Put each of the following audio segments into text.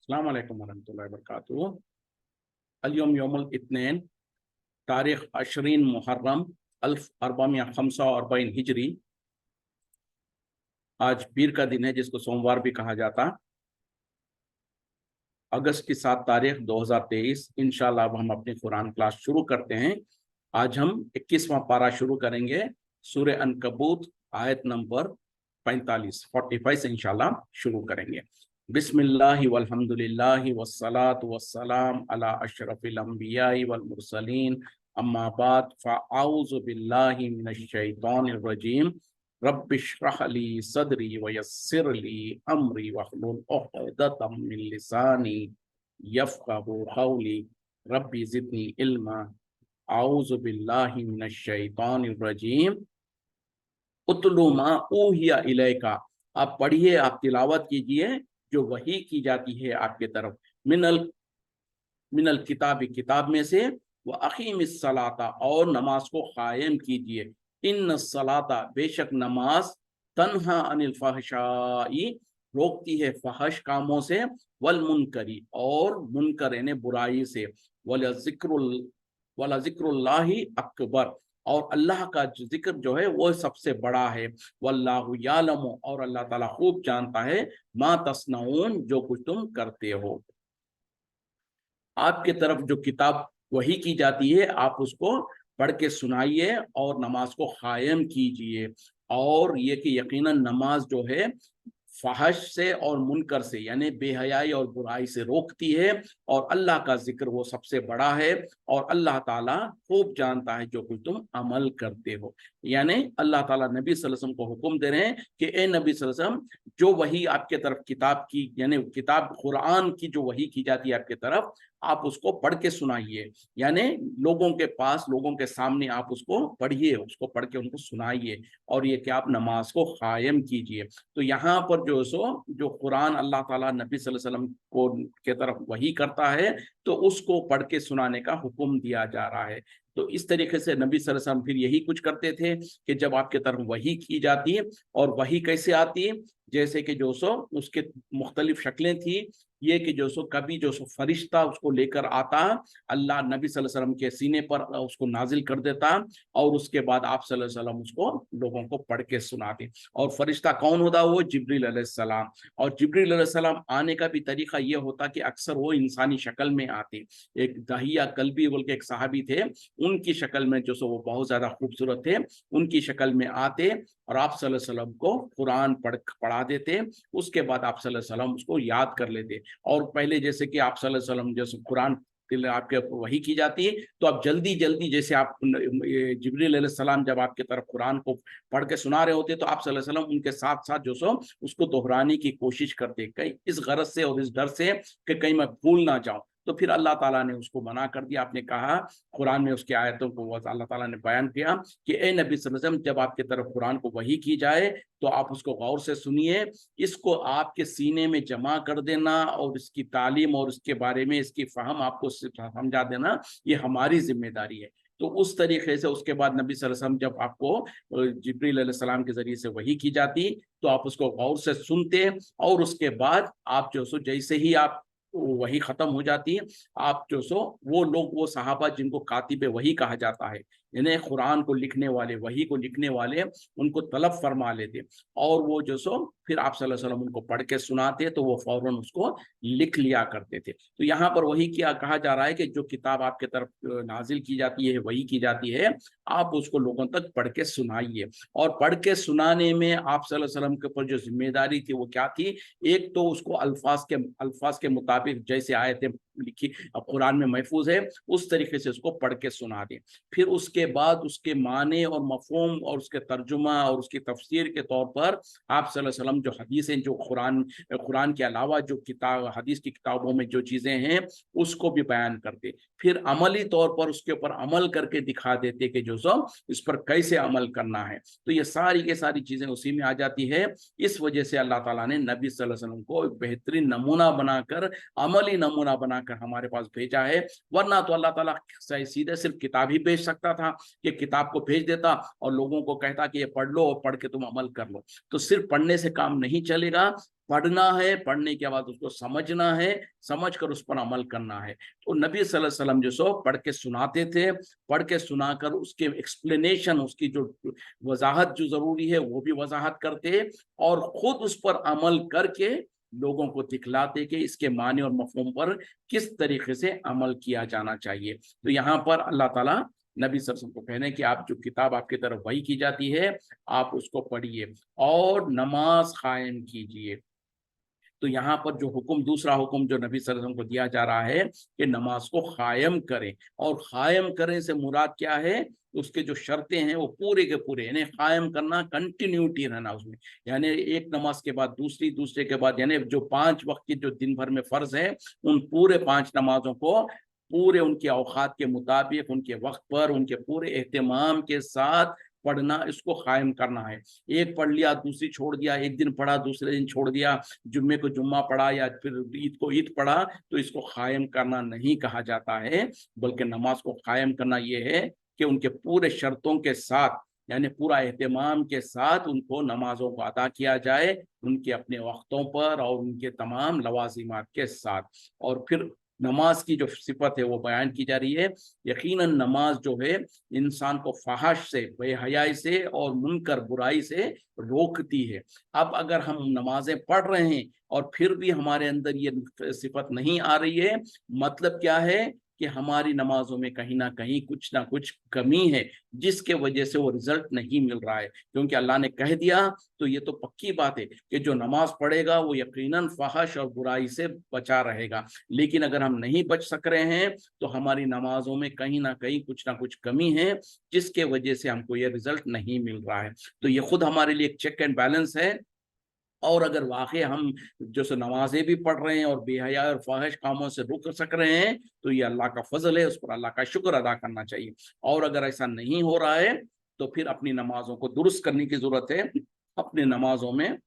अस्सलाम वालेकुम वरहमतुल्लाहि वबरकातुहू। अल-यौम यौमुल इत्नीन, तारीख 20 मुहर्रम 1445 हिजरी। आज पीर का दिन है, जिसको सोमवार भी कहा जाता। अगस्त की 7 तारीख 2023। इंशाल्लाह अब हम अपनी कुरान क्लास शुरू करते हैं। आज हम 21वां पारा शुरू करेंगे, सूरह अनकबूत, आयत नंबर 45 से इंशाल्लाह शुरू करेंगे। बिस्मिल्लाहि वल्हम्दुलिल्लाहि वस्सलातु वस्सलाम अला अशरफिल अंबियाई वल मुरसलीन, अम्मा बाद फ़अऊज़ु बिल्लाहि मिनश शैतानिर रजीम। रब्बिश्रह ली सदरी वयस्सिर ली अमरी वहलुल उक़दतम मिन लिसानी यफ़क़हू क़ौली रब्बी ज़िदनी इल्मा। आऊज़ु बिल्लाहि मिनश शैतानिर रजीम। उतलु मा ऊहिया इलैका, आप पढ़िए, आप तिलावत कीजिए जो वही की जाती है आपके तरफ। मिनल किताबी, किताब में से। व अकीमिस सलाता, और नमाज को कायम कीजिए। इन्न सलाता, बेशक नमाज, तन्हा अनिल फहशाई, रोकती है फहश कामों से, वल मुनकरी, और मुनकर यानी बुराई से, वला ज़िक्रुल्लाहि अकबर, और अल्लाह का जिक्र जो है वो सबसे बड़ा है। वल्लाहु यालमु, और अल्लाह ताला खूब जानता है, मा तस्नऊन, जो कुछ तुम करते हो। आपके तरफ जो किताब वही की जाती है, आप उसको पढ़ के सुनाइए और नमाज को कायम कीजिए। और ये कि यकीनन नमाज जो है फहश से और मुनकर से, यानी बेहयाई और बुराई से रोकती है, और अल्लाह का जिक्र वो सबसे बड़ा है, और अल्लाह ताला खूब जानता है जो कुछ तुम अमल करते हो। यानी अल्लाह ताला नबी सल्लल्लाहु अलैहि वसल्लम को हुक्म दे रहे हैं कि ए नबी सल्लल्लाहु अलैहि वसल्लम, जो वही आपके तरफ किताब की, यानी किताब कुरान की जो वही की जाती है आपके तरफ, आप उसको पढ़ के सुनाइए। यानी लोगों के पास, लोगों के सामने आप उसको पढ़िए, उसको पढ़ के उनको सुनाइए, और ये कि आप नमाज को कायम कीजिए। तो यहाँ पर जो कुरान अल्लाह ताला नबी सल्लल्लाहु अलैहि वसल्लम को के तरफ वही करता है, तो उसको पढ़ के सुनाने का हुक्म दिया जा रहा है। तो इस तरीके से नबी सल्लल्लाहु अलैहि वसल्लम फिर यही कुछ करते थे कि जब आपके तरफ वही की जाती है, और वही कैसे आती है, जैसे कि उसके मुख्तलिफ शक्लें थी। ये कि कभी फरिश्ता उसको लेकर आता, अल्लाह नबी सल्लल्लाहु अलैहि वसल्लम के सीने पर उसको नाजिल कर देता, और उसके बाद आप सल्लल्लाहु अलैहि वसल्लम उसको लोगों को पढ़ के सुनाते। और फरिश्ता कौन होता? वो जिब्रील अलैहिस्सलाम। और जिब्रील अलैहिस्सलाम आने का भी तरीका ये होता कि अक्सर वो इंसानी शक्ल में आते। एक दहिया कल्बी बोल के एक सहाबी थे, उनकी शक्ल में वो बहुत ज्यादा खूबसूरत थे, उनकी शक्ल में आते, और आप सल्लल्लाहु अलैहि वसल्लम को कुरान पढ़ा देते। उसके बाद आप सल्लल्लाहु अलैहि वसल्लम उसको याद कर लेते। और पहले जैसे कि आप सल्लल्लाहु अलैहि वसल्लम जैसे कुरान आपके वही की जाती है, तो आप जल्दी जल्दी, जैसे आप जिब्रील अलैहिस्सलाम जब आपके तरफ कुरान को पढ़ के सुना रहे होते, तो आप सल्लल्लाहु अलैहि वसल्लम उनके साथ साथ उसको दोहराने की कोशिश करते, कहीं इस गरज से और इस डर से कि कहीं मैं भूल ना जाऊं। तो फिर अल्लाह ताला ने उसको मना कर दिया। आपने कहा कुरान में उसकी आयतों को अल्लाह ताला ने बयान किया कि ए नबी सल्लल्लाहु अलैहि वसल्लम, जब आपके तरफ कुरान को वही की जाए तो आप उसको गौर से सुनिए, इसको आपके सीने में जमा कर देना, और इसकी तालीम और इसके बारे में इसकी फहम आपको समझा देना, ये हमारी जिम्मेदारी है। तो उस तरीके से उसके बाद नबी सल्लल्लाहु अलैहि वसल्लम जब आपको जिब्रील अलैहिस्सलाम के जरिए से वही की जाती, तो आप उसको गौर से सुनते, और उसके बाद आप जैसे ही आप वही खत्म हो जाती है, आप वो लोग, वो सहाबा जिनको कातिब वही कहा जाता है, यानी कुरान को लिखने वाले, वही को लिखने वाले, उनको तलब फरमा लेते, और वो फिर आप सल्लल्लाहु अलैहि वसल्लम उनको पढ़ के सुनाते, तो वो फौरन उसको लिख लिया करते थे। तो यहाँ पर वही क्या कहा जा रहा है कि जो किताब आपके तरफ नाजिल की जाती है, वही की जाती है, आप उसको लोगों तक पढ़ के सुनाइए। और पढ़ के सुनाने में आप सल्लल्लाहु अलैहि वसल्लम के ऊपर जो जिम्मेदारी थी वो क्या थी? एक तो उसको अल्फाज के मुताबिक जैसे आयतें लिखी कुरान में महफूज है, उस तरीके से उसको पढ़ के सुना दें। फिर उसके बाद उसके माने और मफहूम और उसके तर्जुमा और उसकी तफसीर के तौर पर आप सल्लल्लाहु अलैहि वसल्लम जो हदीसें, जो कुरान के अलावा जो किताब, हदीस की किताबों में जो चीजें हैं, उसको भी बयान करते। फिर अमली तौर पर उसके ऊपर अमल करके दिखा देते कि इस पर कैसे अमल करना है। तो ये सारी के सारी चीजें उसी में आ जाती है। इस वजह से अल्लाह ताला ने नबी सल्लल्लाहु अलैहि वसल्लम को बेहतरीन नमूना बनाकर, अमली नमूना बनाकर हमारे पास भेजा है। वरना तो अल्लाह ताला सीधे सिर्फ किताब ही भेज सकता था, कि किताब को भेज देता और लोगों को कहता कि ये पढ़ लो और पढ़ के तुम अमल कर लो। तो सिर्फ पढ़ने से काम नहीं चलेगा, पढ़ना है, पढ़ने के बाद उसको समझना है, समझ कर उस पर अमल करना है। तो नबी सल्लल्लाहु अलैहि वसल्लम जो सो पढ़ के सुनाते थे, पढ़ के सुनाकर उसके एक्सप्लेनेशन, उसकी जो वजाहत जो जरूरी है वो भी वजाहत करते, और खुद उस पर अमल करके लोगों को दिखलाते कि इसके माने और मफहूम पर किस तरीके से अमल किया जाना चाहिए। तो यहाँ पर अल्लाह ताला नबी सल्लल्लाहु अलैहि वसल्लम को कहने कि आप जो किताब आपकी तरफ वही की जाती है आप उसको पढ़िए और नमाज कायम कीजिए। तो यहाँ पर जो हुक्म, दूसरा हुक्म जो नबी सल्लल्लाहु अलैहि वसल्लम को दिया जा रहा है कि नमाज को कायम करें, और कायम करें से मुराद क्या है, उसके जो शर्तें हैं वो पूरे के पूरे, यानी कायम करना, कंटिन्यूटी रहना उसमें, यानी एक नमाज के बाद दूसरी, दूसरे के बाद, यानी जो 5 वक्त की जो दिन भर में फर्ज है उन पूरे 5 नमाजों को पूरे उनके औकात के मुताबिक, उनके वक्त पर, उनके पूरे एहतमाम के साथ पढ़ना, इसको कायम करना है। एक पढ़ लिया दूसरी छोड़ दिया, एक दिन पढ़ा दूसरे दिन छोड़ दिया, जुम्मे को जुम्मा पढ़ा या फिर ईद को ईद पढ़ा, तो इसको कायम करना नहीं कहा जाता है, बल्कि नमाज को कायम करना ये है कि उनके पूरे शर्तों के साथ, यानी पूरा एहतमाम के साथ उनको नमाजों को अदा किया जाए, उनके अपने वक्तों पर और उनके तमाम लवाजिमात के साथ। और फिर नमाज की जो सिफत है वो बयान की जा रही है। यकीनन नमाज जो है इंसान को फहश से, बेहयाई से और मुनकर बुराई से रोकती है। अब अगर हम नमाजें पढ़ रहे हैं और फिर भी हमारे अंदर ये सिफत नहीं आ रही है, मतलब क्या है कि हमारी नमाजों में कहीं ना कुछ कमी है, जिसके वजह से वो रिजल्ट नहीं मिल रहा है। क्योंकि अल्लाह ने कह दिया तो ये तो पक्की बात है कि जो नमाज पढ़ेगा वो यकीनन फहश और बुराई से बचा रहेगा। लेकिन अगर हम नहीं बच सक रहे हैं तो हमारी नमाजों में कहीं ना कुछ कमी है, जिसके वजह से हमको ये रिजल्ट नहीं मिल रहा है। तो ये खुद हमारे लिए एक चेक एंड बैलेंस है। और अगर वाकई हम जो सो नमाजें भी पढ़ रहे हैं और बेहया और फाहिश कामों से रुक सक रहे हैं, तो ये अल्लाह का फजल है, उस पर अल्लाह का शुक्र अदा करना चाहिए। और अगर ऐसा नहीं हो रहा है तो फिर अपनी नमाजों को दुरुस्त करने की जरूरत है, अपनी नमाजों में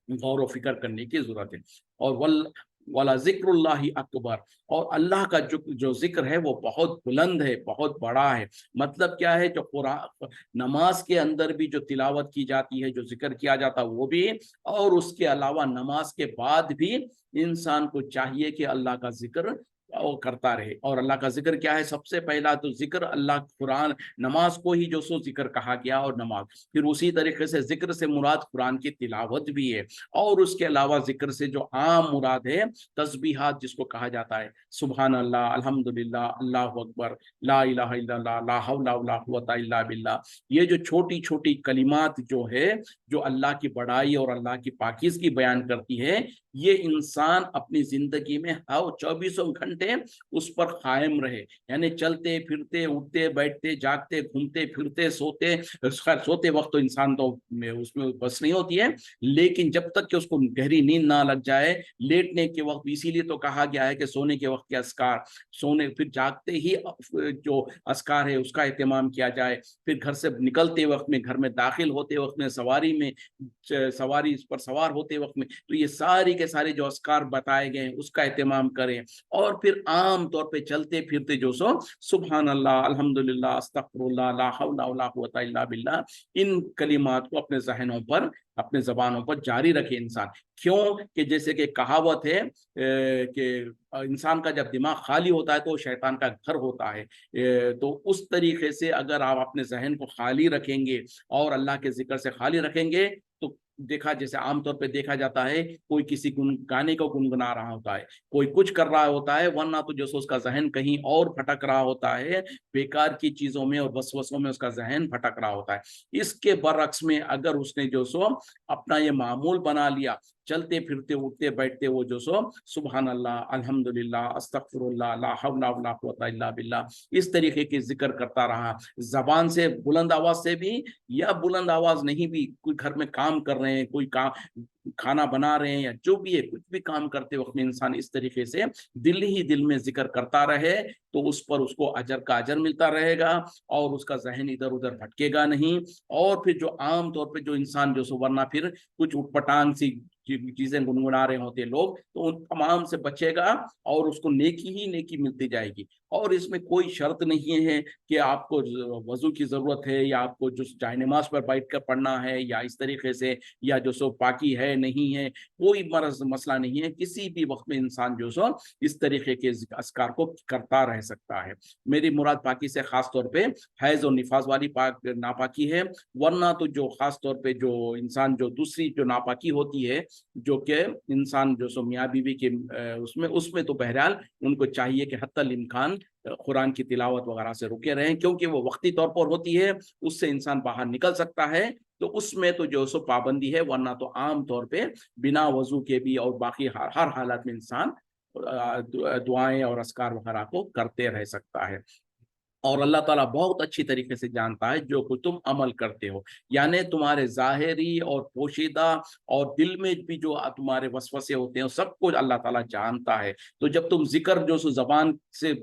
गौर व फिक्र करने की जरूरत है। और वाला जिक्रुल्लाहि अकबर, और अल्लाह का जो जिक्र है वो बहुत बुलंद है, बहुत बड़ा है। मतलब क्या है, जो कुरान नमाज के अंदर भी जो तिलावत की जाती है, जो जिक्र किया जाता है वो भी, और उसके अलावा नमाज के बाद भी इंसान को चाहिए कि अल्लाह का जिक्र वो करता रहे। और अल्लाह का जिक्र क्या है, सबसे पहला तो जिक्र अल्लाह, कुरान, नमाज को ही जो सो जिक्र कहा गया, और नमाज, फिर उसी तरीके से जिक्र से मुराद कुरान की तिलावत भी है। और उसके अलावा जिक्र से जो आम मुराद है तस्बीहात, जिसको कहा जाता है, सुभान अल्लाह, अल्हम्दुलिल्लाह, अल्लाहु अकबर, ला इलाहा इल्लल्लाह, ला हौला वला कुव्वता इल्ला बिल्लाह। ये जो छोटी छोटी कलिमात जो है, जो अल्लाह की बड़ाई और अल्लाह की पाकीज़गी बयान करती है, ये इंसान अपनी जिंदगी में हर 24 घंटे उस पर कायम रहे, यानी चलते फिरते, उठते बैठते, जागते, घूमते फिरते, सोते, सोते वक्त तो इंसान तो उसमें बस नहीं होती है, लेकिन जब तक कि उसको गहरी नींद ना लग जाए, लेटने के वक्त, इसीलिए तो कहा गया है कि सोने के वक्त के अस्कार, सोने फिर जागते ही जो अस्कार है उसका एहतमाम किया जाए, फिर घर से निकलते वक्त में, घर में दाखिल होते वक्त में, सवारी में, सवारी पर सवार होते वक्त में, तो ये सारी के सारे जो अस्कार बताए गए हैं उसका एहतमाम करें। और फिर आम तौर पे चलते फिरते जो सो सुभान अल्लाह, अल्हम्दुलिल्लाह, अस्तगफिरुल्लाह, ला हौला वला कुव्वता इल्ला बिल्लाह, इन कलिमात को अपने जहनों पर, अपने जबानों पर जारी रखे इंसान। क्यों कि जैसे कि कहावत है कि इंसान का जब दिमाग खाली होता है तो शैतान का घर होता है। तो उस तरीके से अगर आप अपने जहन को खाली रखेंगे और अल्लाह के जिक्र से खाली रखेंगे, तो देखा, जैसे आमतौर पे देखा जाता है, कोई किसी गाने को गुनगुना रहा होता है, कोई कुछ कर रहा होता है, वरना तो जो सो उसका जहन कहीं और भटक रहा होता है, बेकार की चीजों में और वसवसों में उसका जहन भटक रहा होता है। इसके बरक्स में अगर उसने जो सो अपना ये मामूल बना लिया, चलते फिरते, उठते बैठते, वो जो सो सुभान अल्लाह, अल्हम्दुलिल्लाह, अस्तगफिरुल्लाह, ला हौला वला कुव्वता इल्ला बिल्लाह, इस तरीके के जिक्र करता रहा, जबान से, बुलंद आवाज से भी या बुलंद आवाज नहीं भी, कोई घर में काम कर रहे हैं, कोई काम, खाना बना रहे हैं, या जो भी है, कुछ भी काम करते वक्त में इंसान इस तरीके से दिल ही दिल में जिक्र करता रहे, तो उस पर उसको अजर का अजर मिलता रहेगा और उसका जहन इधर उधर भटकेगा नहीं। और फिर जो आम तौर पे जो इंसान जो सो, वरना फिर कुछ उटपटांग सी चीजें गुनगुना रहे होते लोग, तो उन तमाम से बचेगा और उसको नेकी ही नेकी मिलती जाएगी। और इसमें कोई शर्त नहीं है कि आपको वजू की जरूरत है, या आपको जो जाए नमाज पर बैठ कर पढ़ना है, या इस तरीके से, या जो सो पाकी है नहीं है, कोई मसला नहीं है। किसी भी वक्त में इंसान जो सो इस तरीके के अस्कार को करता रह सकता है। मेरी मुराद पाकी से खास तौर पे हैज और निफास वाली नापाकी है, वरना तो जो खास तौर पे जो इंसान जो दूसरी जो नापाकी होती है, जो कि इंसान जो सो मियाँ बीवी के उसमें तो बहरहाल उनको चाहिए कि हत्तल इम्कान कुरान की तिलावत वगैरह से रुके रहें, क्योंकि वो वक्ती तौर पर होती है, उससे इंसान बाहर निकल सकता है, तो उसमें तो जो सो पाबंदी है। वरना तो आम तौर पे बिना वजू के भी और बाकी हर हालत में इंसान दुआएं और अस्कार वगैरह को करते रह सकता है। और अल्लाह ताला बहुत अच्छी तरीके से जानता है जो कुछ तुम अमल करते हो, यानी तुम्हारे जाहिरी और पोशीदा और दिल में भी जो तुम्हारे वसवसे होते हैं सब कुछ अल्लाह ताला जानता है। तो जब तुम जिक्र जो सो जबान से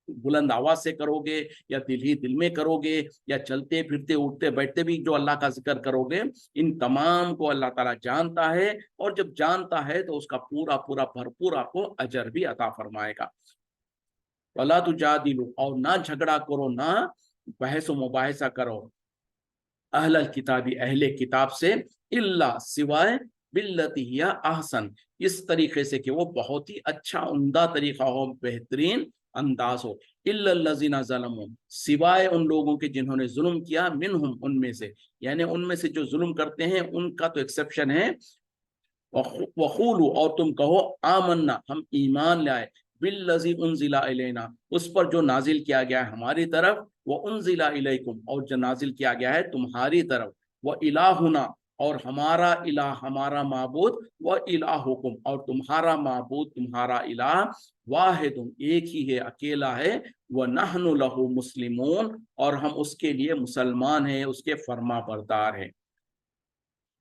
बुलंद आवाज से करोगे, या दिल ही दिल में करोगे, या चलते फिरते उठते बैठते भी जो अल्लाह का जिक्र करोगे, इन तमाम को अल्लाह ताला जानता है। और जब जानता है तो उसका पूरा पूरा भरपूर आपको अजर भी अता फरमाएगा। वला तुजादिलु, और ना झगड़ा करो, ना बहस मुबाहिसा करो, अहलल किताबी, अहले किताब से, इल्ला सिवाय, बिल्लती हिया अहसन, इस तरीके से कि वो बहुत ही अच्छा उम्दा तरीका हो, बेहतरीन अंदाज हो। इल्लल्लज़ीना ज़लमू, सिवाय उन लोगों के जिन्होंने जुल्म किया, मिनहुम, उनमें से, यानी उनमें से जो जुल्म करते हैं उनका तो एक्सेप्शन है। वक़ूलू, और तुम कहो, आमन्ना, हम ईमान लाए, बिल्लज़ी उनज़िला इलैना, उस पर जो नाजिल किया गया है हमारी तरफ, व उनज़िला इलैकुम, और जो नाजिल किया गया है तुम्हारी तरफ, व इलाहुना, और हमारा इलाह, हमारा माबूद, व इलाहुकुम, और तुम्हारा माबूद, तुम्हारा इलाह, वाहिदुन, एक ही है, अकेला है, व नहनु लहु मुस्लिमून, और हम उसके लिए मुसलमान हैं, उसके फर्मा बरदार हैं।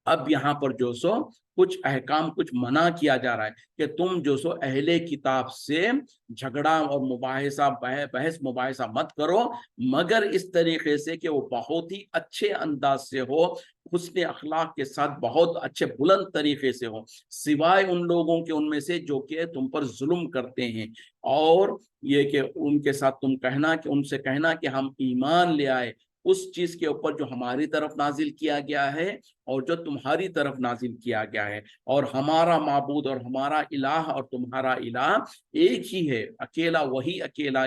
अब यहाँ पर जो सो कुछ अहकाम, कुछ मना किया जा रहा है कि तुम जो सो अहले किताब से झगड़ा और मुबाहिसा, बहस मुबाहिसा मत करो, मगर इस तरीके से कि वो बहुत ही अच्छे अंदाज से हो, हुस्न अखलाक के साथ, बहुत अच्छे बुलंद तरीके से हो, सिवाय उन लोगों के उनमें से जो कि तुम पर जुल्म करते हैं। और ये कि उनके साथ तुम कहना, कि उनसे कहना कि हम ईमान ले आए उस चीज के ऊपर जो हमारी तरफ नाजिल किया गया है और जो तुम्हारी तरफ नाजिल किया गया है, और हमारा माबूद और हमारा इलाह और तुम्हारा इलाह एक ही है, अकेला, वही अकेला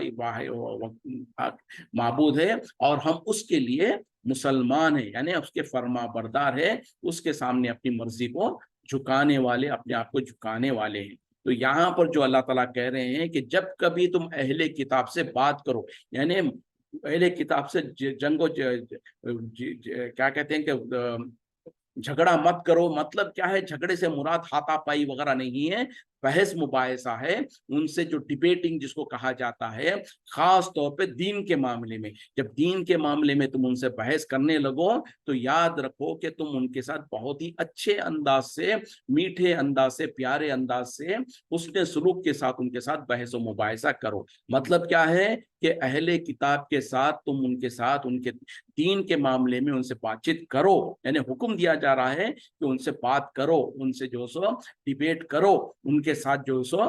माबूद है, और हम उसके लिए मुसलमान हैं, यानी उसके फर्मा बरदार है, उसके सामने अपनी मर्जी को झुकाने वाले, अपने आप को झुकाने वाले हैं। तो यहाँ पर जो अल्लाह ताला कह रहे हैं कि जब कभी तुम अहले किताब से बात करो, यानी अहले किताब से जंगो क्या कहते हैं कि झगड़ा मत करो, मतलब क्या है, झगड़े से मुराद हाथापाई वगैरह नहीं है, बहस मुबाहिसा है, उनसे जो डिबेटिंग जिसको कहा जाता है, खास तौर पे दीन के मामले में। जब दीन के मामले में तुम उनसे बहस करने लगो तो याद रखो कि तुम उनके साथ बहुत ही अच्छे अंदाज से, मीठे अंदाज से, प्यारे अंदाज से, उसने सलूक के साथ उनके साथ बहस मुबाहिसा करो। मतलब क्या है कि अहले किताब के साथ तुम उनके साथ उनके दीन के मामले में उनसे बातचीत करो, यानी हुक्म दिया जा रहा है कि उनसे बात करो, उनसे जो सो डिबेट करो, उनके साथ जो सो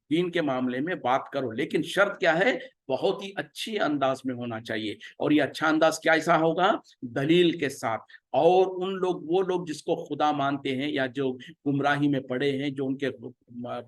दीन के मामले में बात करो, लेकिन शर्त क्या है, बहुत ही अच्छी अंदाज में होना चाहिए। और ये अच्छा अंदाज क्या ऐसा होगा, दलील के साथ। और उन लोग, वो लोग जिसको खुदा मानते हैं या जो गुमराही में पड़े हैं, जो उनके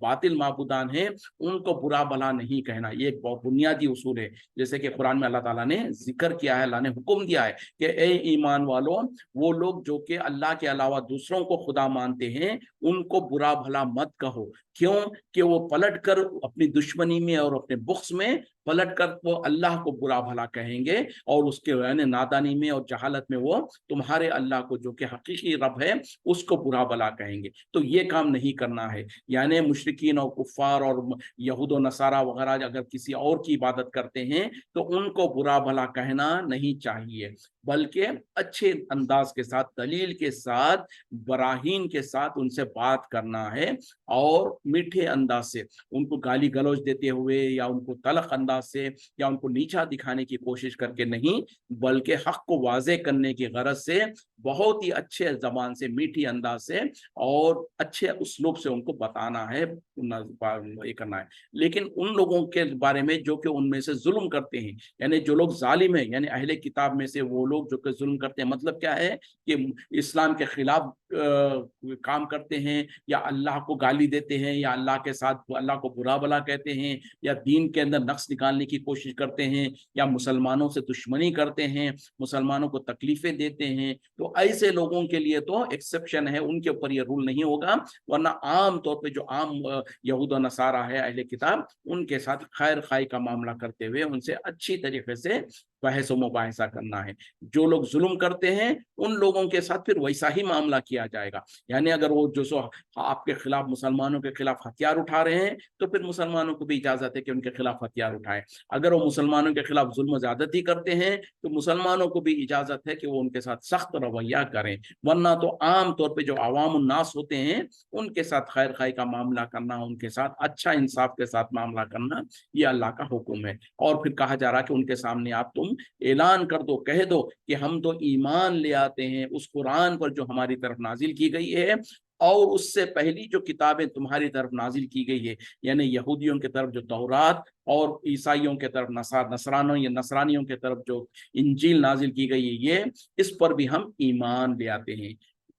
बातिल माबूदान हैं, उनको बुरा भला नहीं कहना, ये एक बहुत बुनियादी उसूल है। जैसे कि कुरान में अल्लाह ताला ने जिक्र किया है, अल्लाह ने हुक्म दिया है कि ए ईमान वालों, वो लोग जो कि अल्लाह के अलावा दूसरों को खुदा मानते हैं, उनको बुरा भला मत कहो। क्यों? कि वो पलट कर अपनी दुश्मनी में और अपने बुख्स में पलट कर वो अल्लाह को बुरा भला कहेंगे, और उसके यानी नादानी में और जहालत में वो तुम्हारे अल्लाह को, जो कि हकीकी रब है, उसको बुरा भला कहेंगे। तो ये काम नहीं करना है। यानी मुशरिकीन और कुफ्फार और यहूद और नसारा वगैरह अगर किसी और की इबादत करते हैं तो उनको बुरा भला कहना नहीं चाहिए, बल्कि अच्छे अंदाज के साथ, दलील के साथ, बराहीन के साथ उनसे बात करना है, और मीठे अंदाज से, उनको गाली गलौज देते हुए या उनको तलख अंदाज अंदाज से या उनको नीचा दिखाने की कोशिश करके नहीं, बल्कि हक को वाज़े करने की गरज से बहुत ही अच्छे ज़बान से, मीठी अंदाज से और अच्छे उसलूब से उनको बताना है, ये करना है। लेकिन उन लोगों के बारे में जो कि उनमें से जुल्म करते हैं, यानी जो लोग जालिम हैं, यानी अहले किताब में से वो लोग जो कि जुल्म करते हैं, मतलब क्या है कि इस्लाम के खिलाफ काम करते हैं, या अल्लाह को गाली देते हैं, या अल्लाह के साथ अल्लाह को बुरा भला कहते हैं, या दीन के अंदर नक्स निकालने की कोशिश करते हैं, या मुसलमानों से दुश्मनी करते हैं, मुसलमानों को तकलीफें देते हैं, तो ऐसे लोगों के लिए तो एक्सेप्शन है, उनके ऊपर ये रूल नहीं होगा। वरना आम तौर पे जो आम यहूद और नसारा है, अहले किताब, उनके साथ खैर खाई का मामला करते हुए उनसे अच्छी तरीके से बहस व मुबाहिसा करना है। जो लोग जुल्म करते हैं उन लोगों के साथ फिर वैसा ही मामला किया जाएगा। यानी अगर वो जो सो आपके खिलाफ, मुसलमानों के खिलाफ हथियार उठा रहे हैं, तो फिर मुसलमानों को भी इजाजत है कि उनके खिलाफ हथियार उठाएं। अगर वो मुसलमानों के खिलाफ जुल्म ज्यादती करते हैं, तो मुसलमानों को भी इजाजत है कि वो उनके साथ सख्त रवैया करें। वरना तो आम तौर पे जो अवाम उन्नास होते हैं, उनके साथ खैर खाई का मामला करना, उनके साथ अच्छा इंसाफ के साथ मामला करना, ये अल्लाह का हुक्म है। और फिर कहा जा रहा कि उनके सामने आप तुम ऐलान कर दो, कह दो कि हम तो ईमान ले आते हैं उस कुरान पर जो हमारी तरफ नाजिल की गई है, और उससे पहली जो किताबें तुम्हारी तरफ नाजिल की गई है, यानी यहूदियों की तरफ जो तौरात, और ईसाइयों के तरफ नसरानियों के तरफ जो इंजील नाजिल की गई है, ये इस पर भी हम ईमान ले आते हैं।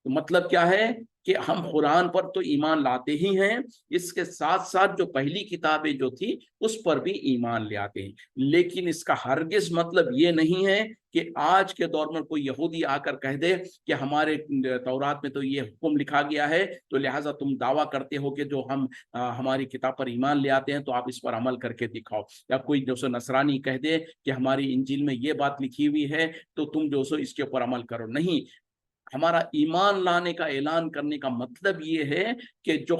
तो मतलब क्या है कि हम कुरान पर तो ईमान लाते ही हैं, इसके साथ साथ जो पहली किताबें जो थी उस पर भी ईमान ले आते हैं। लेकिन इसका हरगिज मतलब ये नहीं है कि आज के दौर में कोई यहूदी आकर कह दे कि हमारे तौरात में तो ये हुक्म लिखा गया है, तो लिहाजा तुम दावा करते हो कि जो हम हमारी किताब पर ईमान ले आते हैं तो आप इस पर अमल करके दिखाओ। या कोई जो सो नसरानी कह दे कि हमारी इंजील में ये बात लिखी हुई है, तो तुम जो सो इसके ऊपर अमल करो। नहीं, हमारा ईमान लाने का ऐलान करने का मतलब ये है कि जो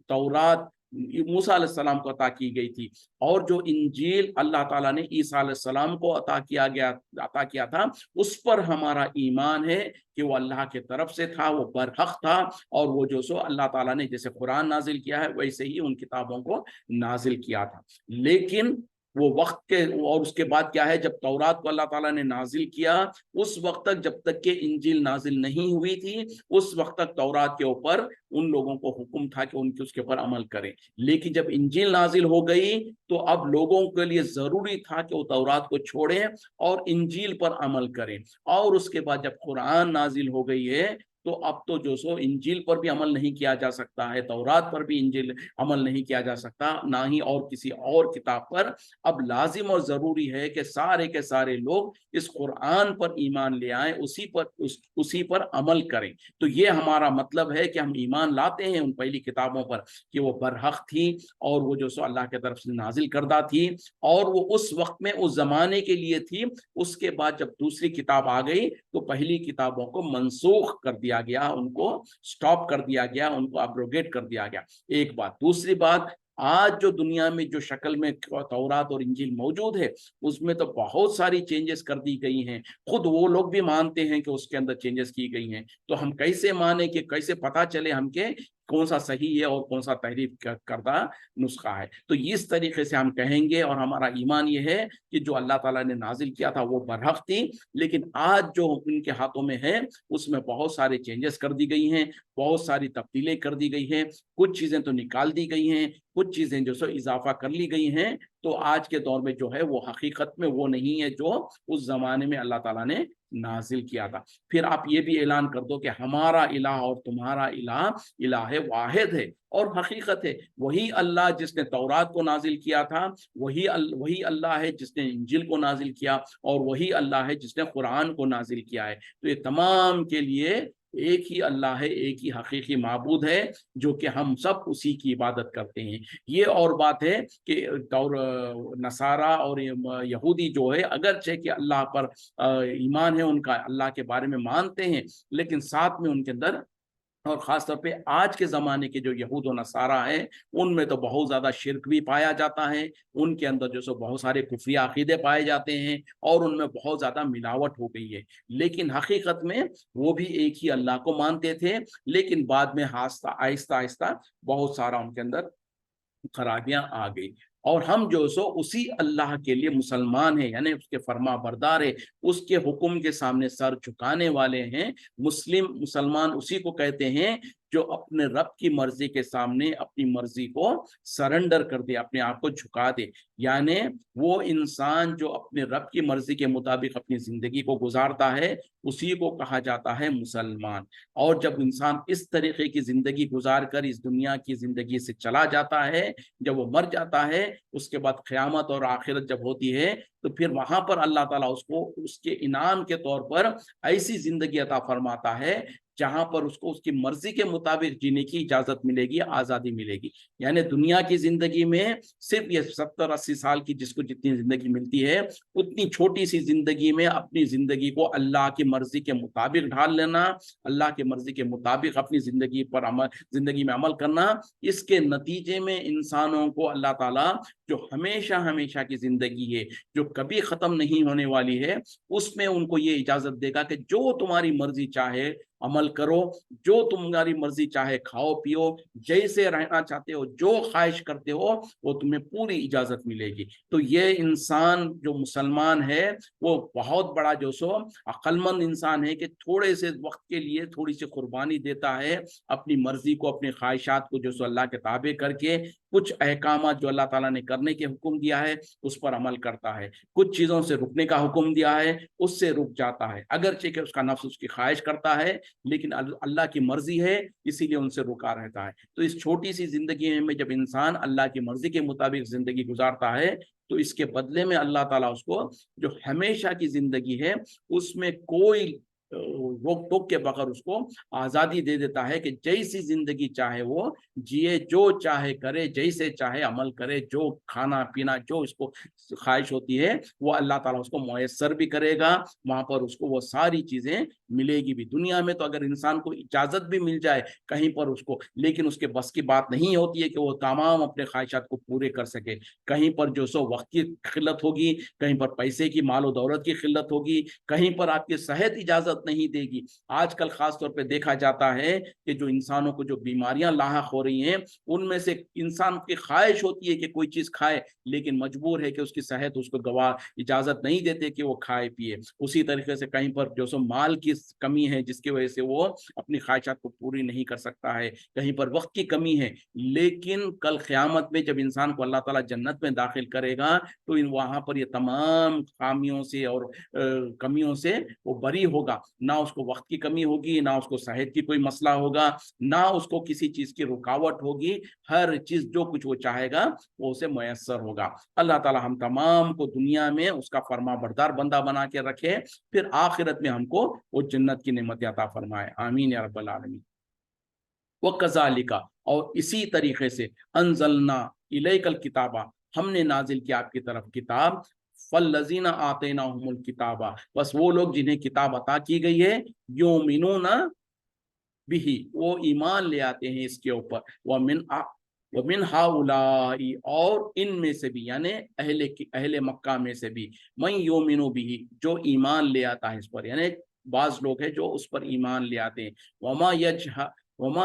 तौरात मूसा अलैहिस्सलाम को अता की गई थी, और जो इंजील अल्लाह ताला ने ईसा अलैहिस्सलाम को अता किया था, उस पर हमारा ईमान है कि वो अल्लाह के तरफ से था, वो बरहक था, और वो जो सो अल्लाह ताला ने जैसे कुरान नाजिल किया है वैसे ही उन किताबों को नाजिल किया था। लेकिन वो वक्त के, और उसके बाद क्या है, जब तौरात को अल्लाह ताला ने नाजिल किया, उस वक्त तक, जब तक के इंजील नाजिल नहीं हुई थी, उस वक्त तक तौरात के ऊपर उन लोगों को हुक्म था कि उनके उसके ऊपर अमल करें। लेकिन जब इंजील नाजिल हो गई, तो अब लोगों के लिए जरूरी था कि वो तौरात को छोड़ें और इंजील पर अमल करें। और उसके बाद जब कुरान नाजिल हो गई है, तो अब तो जो सो इंजील पर भी अमल नहीं किया जा सकता है, तौरात पर भी इंजील अमल नहीं किया जा सकता, ना ही और किसी और किताब पर। अब लाजिम और जरूरी है कि सारे के सारे लोग इस कुरान पर ईमान ले आए, उसी पर अमल करें। तो ये हमारा मतलब है कि हम ईमान लाते हैं उन पहली किताबों पर कि वो बरहक थी, और वो जो सो अल्लाह की तरफ से नाजिल करदा थी, और वो उस वक्त में उस जमाने के लिए थी। उसके बाद जब दूसरी किताब आ गई, तो पहली किताबों को मनसूख कर दिया गया, उनको स्टॉप कर दिया गया, उनको अब्रोगेट कर दिया गया। एक बात। दूसरी बात, आज जो दुनिया में जो शक्ल में तौरात और इंजील मौजूद है, उसमें तो बहुत सारी चेंजेस कर दी गई हैं। खुद वो लोग भी मानते हैं कि उसके अंदर चेंजेस की गई हैं। तो हम कैसे माने, कि कैसे पता चले हमके कौन सा सही है और कौन सा तहरीफ करदा नुस्खा है। तो इस तरीके से हम कहेंगे, और हमारा ईमान ये है कि जो अल्लाह ताला ने नाजिल किया था वो बरहक थी, लेकिन आज जो उनके हाथों में है उसमें बहुत सारे चेंजेस कर दी गई हैं, बहुत सारी तब्दीलें कर दी गई हैं, कुछ चीजें तो निकाल दी गई हैं, कुछ चीजें जो सो इजाफा कर ली गई हैं। तो आज के दौर में जो है वो हकीकत में वो नहीं है जो उस जमाने में अल्लाह ताला ने नाजिल किया था। फिर आप ये भी ऐलान कर दो कि हमारा इलाह और तुम्हारा इलाह वाहिद है, और हकीकत है वही अल्लाह जिसने तौरात को नाजिल किया था, वही अल्लाह है जिसने इंजिल को नाजिल किया, और वही अल्लाह है जिसने कुरान को नाजिल किया है। तो ये तमाम के लिए एक ही अल्लाह है, एक ही हकीकी माबूद है, जो कि हम सब उसी की इबादत करते हैं। ये और बात है कि नसारा और यहूदी जो है, अगरचे कि अल्लाह पर ईमान है उनका, अल्लाह के बारे में मानते हैं, लेकिन साथ में उनके अंदर, और ख़ास तौर पे आज के ज़माने के जो यहूद और नसारा हैं, उनमें तो बहुत ज़्यादा शिर्क भी पाया जाता है। उनके अंदर जो सो बहुत सारे कुफरी अकीदे पाए जाते हैं, और उनमें बहुत ज़्यादा मिलावट हो गई है। लेकिन हकीकत में वो भी एक ही अल्लाह को मानते थे, लेकिन बाद में आहिस्ता आहिस्ता बहुत सारा उनके अंदर खराबियां आ गई। اور ہم جو سو اسی اللہ کے لیے مسلمان ہیں، یعنی اس کے فرما بردار ہیں، اس کے حکم کے سامنے سر جھکانے والے ہیں۔ مسلمان اسی کو کہتے ہیں جو اپنے رب کی مرضی کے سامنے اپنی مرضی کو سرنڈر کر دے، اپنے آپ کو جھکا دے، یعنی وہ انسان جو اپنے رب کی مرضی کے مطابق اپنی زندگی کو گزارتا ہے اسی کو کہا جاتا ہے مسلمان۔ اور جب انسان اس طریقے کی زندگی گزار کر اس دنیا کی زندگی سے چلا جاتا ہے، جب وہ مر جاتا ہے، اس کے بعد قیامت اور آخرت جب ہوتی ہے تو پھر وہاں پر اللہ تعالیٰ اس کو اس کے انعام کے طور پر ایسی زندگی عطا فرماتا ہے جہاں پر اس کو اس کی مرضی کے مطابق جینے کی اجازت ملے گی، آزادی ملے گی۔ یعنی دنیا کی زندگی میں صرف یہ 70-80 سال کی جس کو جتنی زندگی ملتی ہے، اتنی چھوٹی سی زندگی میں اپنی زندگی کو اللہ کی مرضی کے مطابق ڈھال لینا، اللہ کی مرضی کے مطابق اپنی زندگی میں عمل کرنا، اس کے نتیجے میں انسانوں کو اللہ تعالیٰ جو ہمیشہ ہمیشہ کی زندگی ہے، جو کبھی ختم نہیں ہونے والی ہے، اس میں ان کو یہ اجازت دے گا کہ جو تمہاری مرضی چاہے عمل کرو، جو تمہاری مرضی چاہے کھاؤ پیو، جیسے رہنا چاہتے ہو، جو خواہش کرتے ہو، وہ تمہیں پوری اجازت ملے گی۔ تو یہ انسان جو مسلمان ہے وہ بہت بڑا جو سو عقل مند انسان ہے کہ تھوڑے سے وقت کے لیے تھوڑی سی قربانی دیتا ہے، اپنی مرضی کو، اپنی خواہشات کو جو سو اللہ کے تابع کر کے کچھ احکامات جو اللہ تعالیٰ نے کرنے کے حکم دیا ہے اس پر عمل کرتا ہے، کچھ چیزوں سے رکنے کا حکم دیا ہے اس سے رک جاتا ہے، اگرچہ کہ اس کا نفس اس کی خواہش کرتا ہے لیکن اللہ کی مرضی ہے اسی لیے ان سے رکا رہتا ہے۔ تو اس چھوٹی سی زندگی میں جب انسان اللہ کی مرضی کے مطابق زندگی گزارتا ہے تو اس کے بدلے میں اللہ تعالیٰ اس کو جو ہمیشہ کی زندگی ہے اس میں کوئی روک ٹوک کے بغیر اس کو آزادی دے دیتا ہے کہ جیسی زندگی چاہے وہ جیے، جو چاہے کرے، جیسے چاہے عمل کرے، جو کھانا پینا جو اس کو خواہش ہوتی ہے وہ اللہ تعالیٰ اس کو میسر بھی کرے گا، وہاں پر اس کو وہ ساری چیزیں ملے گی بھی۔ دنیا میں تو اگر انسان کو اجازت بھی مل جائے کہیں پر اس کو، لیکن اس کے بس کی بات نہیں ہوتی ہے کہ وہ تمام اپنے خواہشات کو پورے کر سکے، کہیں پر جو سو وقت کی قلت ہوگی، کہیں پر پیسے کی مال و دولت کی قلت ہوگی، کہیں پر آپ کی صحت اجازت نہیں دے گی۔ آج کل خاص طور پہ دیکھا جاتا ہے کہ جو انسانوں کو جو بیماریاں لاحق ہو رہی ہیں ان میں سے انسان کی خواہش ہوتی ہے کہ کوئی چیز کھائے لیکن مجبور ہے کہ اس کی صحت اس کو اجازت نہیں دیتے کہ وہ کھائے پیے۔ اسی طریقے سے کہیں پر جو سو مال کی کمی ہے جس کی وجہ سے وہ اپنی خواہشات کو پوری نہیں کر سکتا ہے، کہیں پر وقت کی کمی ہے، لیکن کل قیامت میں جب انسان کو اللہ تعالیٰ جنت میں داخل کرے گا تو وہاں پر یہ تمام خامیوں سے اور کمیوں سے وہ بری ہوگا، نہ اس کو وقت کی کمی ہوگی، نہ اس کو صحت کی کوئی مسئلہ ہوگا، نہ اس کو کسی چیز کی رکاوٹ ہوگی، ہر چیز جو کچھ وہ چاہے گا وہ اسے میسر ہوگا۔ اللہ تعالی ہم تمام کو دنیا میں اس کا فرما بردار بندہ بنا کے رکھے، پھر آخرت میں ہم کو وہ جنت کی نعمت عطا فرمائے، آمین یا رب العالمین۔ وَكَذَلِكَ، اور اسی طریقے سے انزلنا الیک الکتابہ، ہم نے نازل کیا آپ کی طرف کتاب، فالذین آتیناہم الکتابہ، بس وہ لوگ جنہیں کتاب عطا کی گئی ہے، یؤمنون بہ، وہ ایمان لے آتے ہیں اس کے اوپر، ومن ہؤلاء، اور ان میں سے بھی یعنی اہل مکہ میں سے بھی، من یؤمن بہ، جو ایمان لے آتا ہے اس پر، یعنی بعض لوگ ہیں جو اس پر ایمان لے آتے ہیں، وما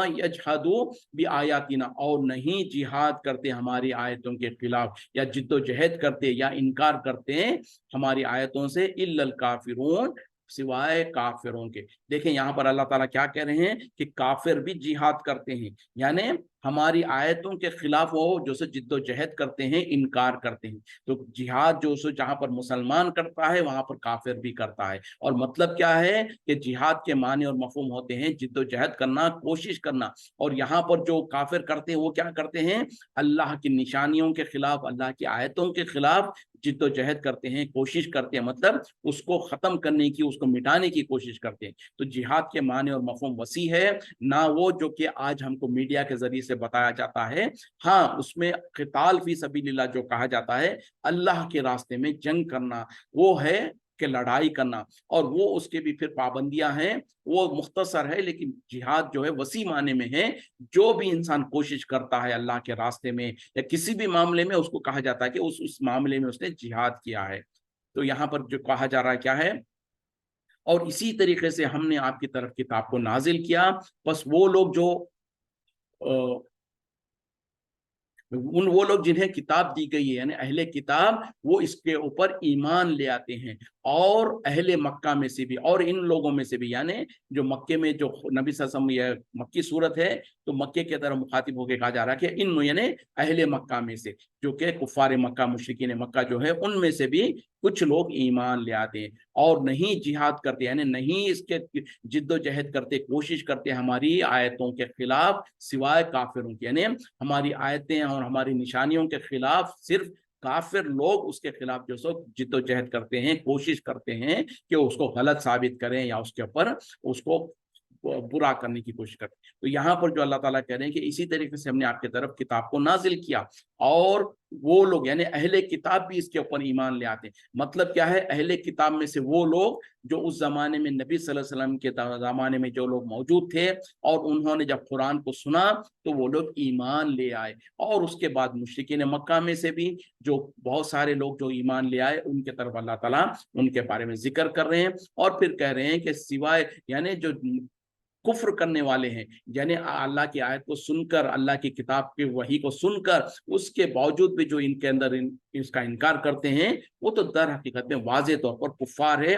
یجحدوا بآیاتنا، اور نہیں جہاد کرتے ہماری آیتوں کے خلاف، یا جد و جہد کرتے یا انکار کرتے ہیں ہماری آیتوں سے، الا الکافرون، سوائے کافروں کے۔ دیکھیں یہاں پر اللہ تعالیٰ کیا کہہ رہے ہیں کہ کافر بھی جہاد کرتے ہیں، یعنی ہماری آیتوں کے خلاف وہ جو سے جد و جہد کرتے ہیں، انکار کرتے ہیں۔ تو جہاد جو سو جہاں پر مسلمان کرتا ہے وہاں پر کافر بھی کرتا ہے، اور مطلب کیا ہے کہ جہاد کے معنی اور مفہوم ہوتے ہیں جد و جہد کرنا، کوشش کرنا، اور یہاں پر جو کافر کرتے ہیں وہ کیا کرتے ہیں، اللہ کی نشانیوں کے خلاف، اللہ کی آیتوں کے خلاف جد و جہد کرتے ہیں، کوشش کرتے ہیں، مطلب اس کو ختم کرنے کی، اس کو مٹانے کی کوشش کرتے ہیں۔ تو جہاد کے معنی اور مفہوم وسیع ہے، نہ وہ جو کہ آج ہم کو میڈیا کے ذریعے سے بتایا جاتا ہے، ہاں اس میں قتال فی سبیل اللہ جو کہا جاتا ہے، اللہ کے راستے میں جنگ کرنا، وہ ہے کہ لڑائی کرنا، اور وہ اس کے بھی پھر پابندیاں ہیں، وہ مختصر ہے، لیکن جہاد جو ہے وسیع معنی میں ہے، جو بھی انسان کوشش کرتا ہے اللہ کے راستے میں یا کسی بھی معاملے میں، اس کو کہا جاتا ہے کہ اس معاملے میں اس نے جہاد کیا ہے۔ تو یہاں پر جو کہا جا رہا ہے کیا ہے، اور اسی طریقے سے ہم نے آپ کی طرف کتاب کو نازل کیا، بس وہ لوگ جو वो लोग जिन्हें किताब दी गई है यानी अहले किताब, वो इसके ऊपर ईमान ले आते हैं। और अहले मक्का में से भी, और इन लोगों में से भी, यानी जो मक्के में जो नबी सल्लल्लाहु अलैहि वसल्लम, ये मक्की सूरत है, तो मक्के की तरह मुखातिब होकर कहा जा रहा है कि इन यानी अहले मक्का में से, जो कि कुफार मक्का, मुशरिकीन मक्का जो है, उनमें से भी कुछ लोग ईमान ले आते हैं और नहीं जिहाद करते, यानी नहीं इसके जिद्दोजहद करते, कोशिश करते हमारी आयतों के खिलाफ, सिवाय काफिरों के, यानी हमारी आयतें और हमारी निशानियों के खिलाफ सिर्फ काफिर लोग उसके खिलाफ जो सो जिद्दोजहद करते हैं, कोशिश करते हैं कि उसको गलत साबित करें या उसके ऊपर उसको बुरा करने की कोशिश करते हैं। तो यहाँ पर जो अल्लाह ताला कह रहे हैं कि इसी तरीके से हमने आपकी तरफ किताब को नाजिल किया, और वो लोग यानी अहले किताब भी इसके ऊपर ईमान ले आते हैं। मतलब क्या है, अहले किताब में से वो लोग जो उस जमाने में नबी सल्लल्लाहु अलैहि वसल्लम के जमाने में जो लोग मौजूद थे, और उन्होंने जब कुरान को सुना तो वो लोग ईमान ले आए। और उसके बाद मुशरिकीन मक्का में से भी जो बहुत सारे लोग जो ईमान ले आए, उनके तरफ अल्लाह ताला उनके बारे में जिक्र कर रहे हैं, और फिर कह रहे हैं कि सिवाय यानी जो कुफ्र करने वाले हैं, यानी अल्लाह की आयत को सुनकर, अल्लाह की किताब के वही को सुनकर, उसके बावजूद भी जो इनके अंदर इसका इनकार करते हैं, वो तो दर हकीकत में वाज़े तौर पर कुफ्फार है,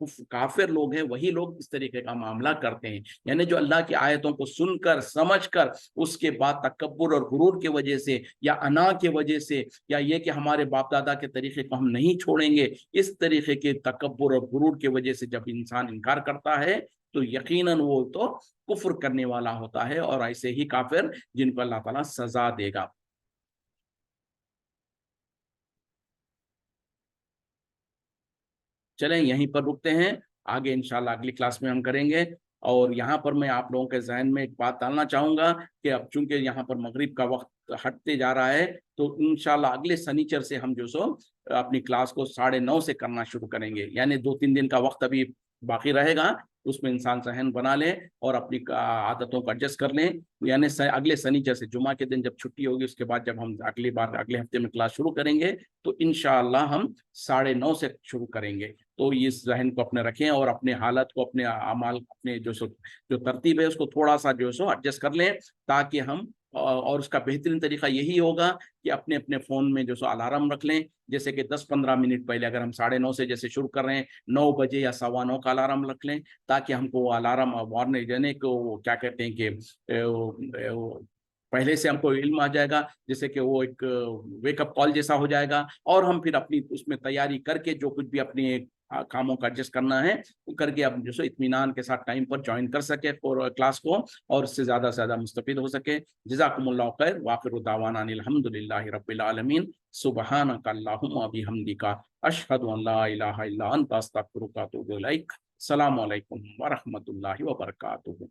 काफिर लोग हैं। वही लोग इस तरीके का मामला करते हैं, यानी जो अल्लाह की आयतों को सुनकर, समझकर, उसके बाद तकब्बुर और गुरूर की वजह से, या अना की वजह से, या ये कि हमारे बाप दादा के तरीके को हम नहीं छोड़ेंगे, इस तरीके के तकब्बुर और गुरूर की वजह से जब इंसान इनकार करता है, तो यकीनन वो तो कुफ्र करने वाला होता है, और ऐसे ही काफिर जिनको अल्लाह ताला सजा देगा। चलें यहीं पर रुकते हैं, आगे इंशाल्लाह अगली क्लास में हम करेंगे। और यहाँ पर मैं आप लोगों के जहन में एक बात डालना चाहूँगा कि अब चूंकि यहाँ पर मगरिब का वक्त हटते जा रहा है, तो इंशाल्लाह अगले शनिचर से हम जो सो अपनी क्लास को 9:30 से करना शुरू करेंगे, यानी 2-3 दिन का वक्त अभी बाकी रहेगा, उसमें इंसान जहन बना ले और अपनी आदतों को एडजस्ट कर लें। यानी अगले शनिचर से, जुमा के दिन जब छुट्टी होगी, उसके बाद जब हम अगली बार अगले हफ्ते में क्लास शुरू करेंगे, तो इंशाअल्लाह हम 9:30 से शुरू करेंगे। तो इस जहन को अपने रखें और अपने हालत को, अपने अमाल, अपने जो तरतीब है उसको थोड़ा सा जो सो एडजस्ट कर लें, ताकि हम, और उसका बेहतरीन तरीका यही होगा कि अपने अपने फ़ोन में जो सो अलार्म रख लें, जैसे कि 10-15 मिनट पहले, अगर हम 9:30 से जैसे शुरू कर रहे हैं, 9 बजे या 9:15 का अलार्म रख लें, ताकि हमको वो अलार्म वार्निंग देने को, क्या कहते हैं कि पहले से हमको इल्म आ जाएगा, जैसे कि वो एक वेकअप कॉल जैसा हो जाएगा, और हम फिर अपनी उसमें तैयारी करके जो कुछ भी अपने कामों का एडजस्ट करना है वो करके अब जो सो इत्मीनान के साथ टाइम पर ज्वाइन कर सके और क्लास को, और उससे ज़्यादा से ज़्यादा मुस्तफिद हो सके। जज़ाकुमुल्लाहु खैर, व आखिरु दावाना अनिल हम्दुलिल्लाहि रब्बिल आलमीन, सुब्हानका अल्लाहुम्मा बिहम्दिका, अशहदु अन ला इलाहा इल्ला अंता, अस्तगफिरुका व अतूबु इलैक। अस्सलामु अलैकुम व रहमतुल्लाहि व बरकातुहू।